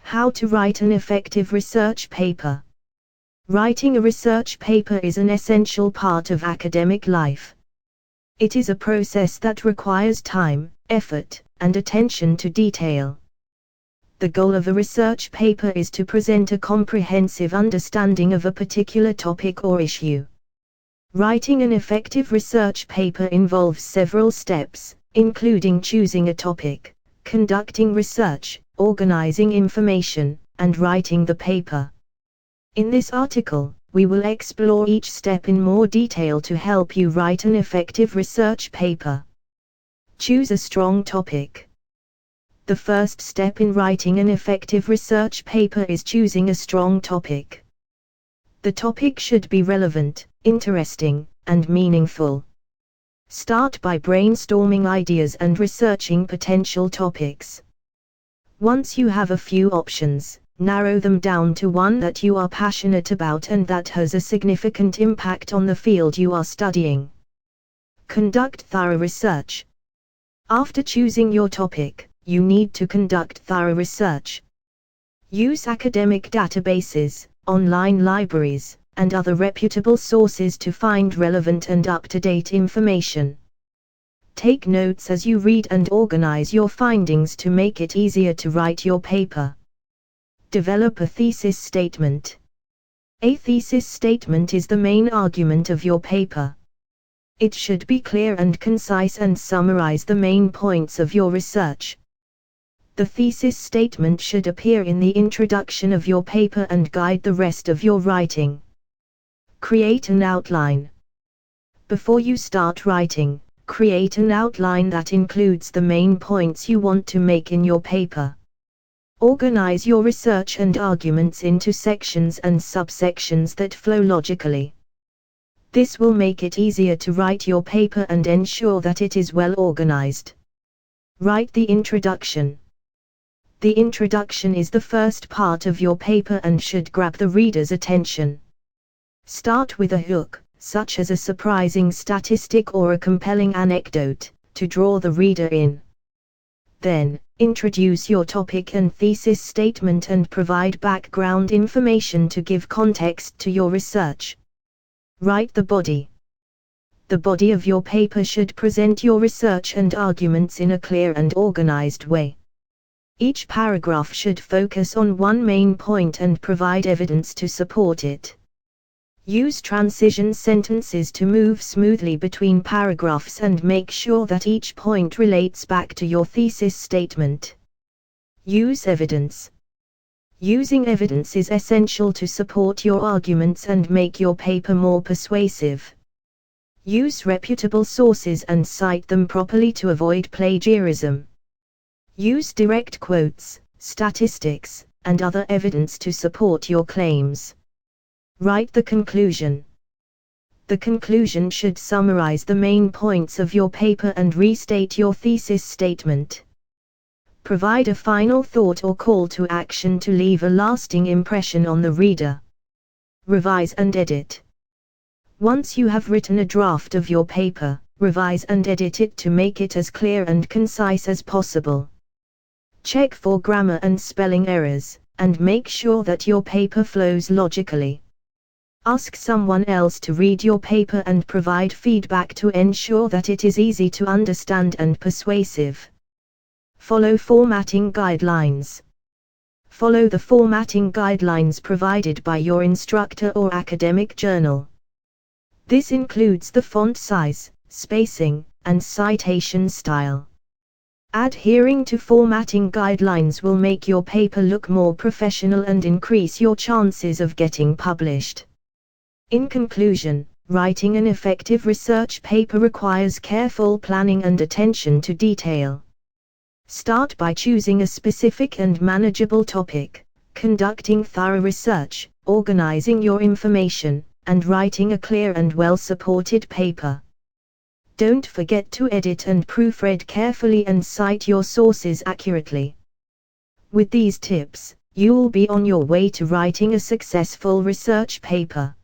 How to write an effective research paper. Writing a research paper is an essential part of academic life. It is a process that requires time, effort, and attention to detail. The goal of a research paper is to present a comprehensive understanding of a particular topic or issue. Writing an effective research paper involves several steps, including choosing a topic, conducting research, organizing information, and writing the paper. In this article, we will explore each step in more detail to help you write an effective research paper. Choose a strong topic. The first step in writing an effective research paper is choosing a strong topic. The topic should be relevant, interesting, and meaningful. Start by brainstorming ideas and researching potential topics. Once you have a few options, narrow them down to one that you are passionate about and that has a significant impact on the field you are studying. Conduct thorough research. After choosing your topic, you need to conduct thorough research. Use academic databases, online libraries, and other reputable sources to find relevant and up-to-date information. Take notes as you read and organize your findings to make it easier to write your paper. Develop a thesis statement. A thesis statement is the main argument of your paper. It should be clear and concise and summarize the main points of your research. The thesis statement should appear in the introduction of your paper and guide the rest of your writing. Create an outline. Before you start writing, create an outline that includes the main points you want to make in your paper. Organize your research and arguments into sections and subsections that flow logically. This will make it easier to write your paper and ensure that it is well organized. Write the introduction. The introduction is the first part of your paper and should grab the reader's attention. Start with a hook, such as a surprising statistic or a compelling anecdote, to draw the reader in. Then, introduce your topic and thesis statement and provide background information to give context to your research. Write the body. The body of your paper should present your research and arguments in a clear and organized way. Each paragraph should focus on one main point and provide evidence to support it. Use transition sentences to move smoothly between paragraphs and make sure that each point relates back to your thesis statement. Use evidence. Using evidence is essential to support your arguments and make your paper more persuasive. Use reputable sources and cite them properly to avoid plagiarism. Use direct quotes, statistics, and other evidence to support your claims. Write the conclusion. The conclusion should summarize the main points of your paper and restate your thesis statement. Provide a final thought or call to action to leave a lasting impression on the reader. Revise and edit. Once you have written a draft of your paper, revise and edit it to make it as clear and concise as possible. Check for grammar and spelling errors, and make sure that your paper flows logically. Ask someone else to read your paper and provide feedback to ensure that it is easy to understand and persuasive. Follow formatting guidelines. Follow the formatting guidelines provided by your instructor or academic journal. This includes the font size, spacing, and citation style. Adhering to formatting guidelines will make your paper look more professional and increase your chances of getting published. In conclusion, writing an effective research paper requires careful planning and attention to detail. Start by choosing a specific and manageable topic, conducting thorough research, organizing your information, and writing a clear and well-supported paper. Don't forget to edit and proofread carefully and cite your sources accurately. With these tips, you'll be on your way to writing a successful research paper.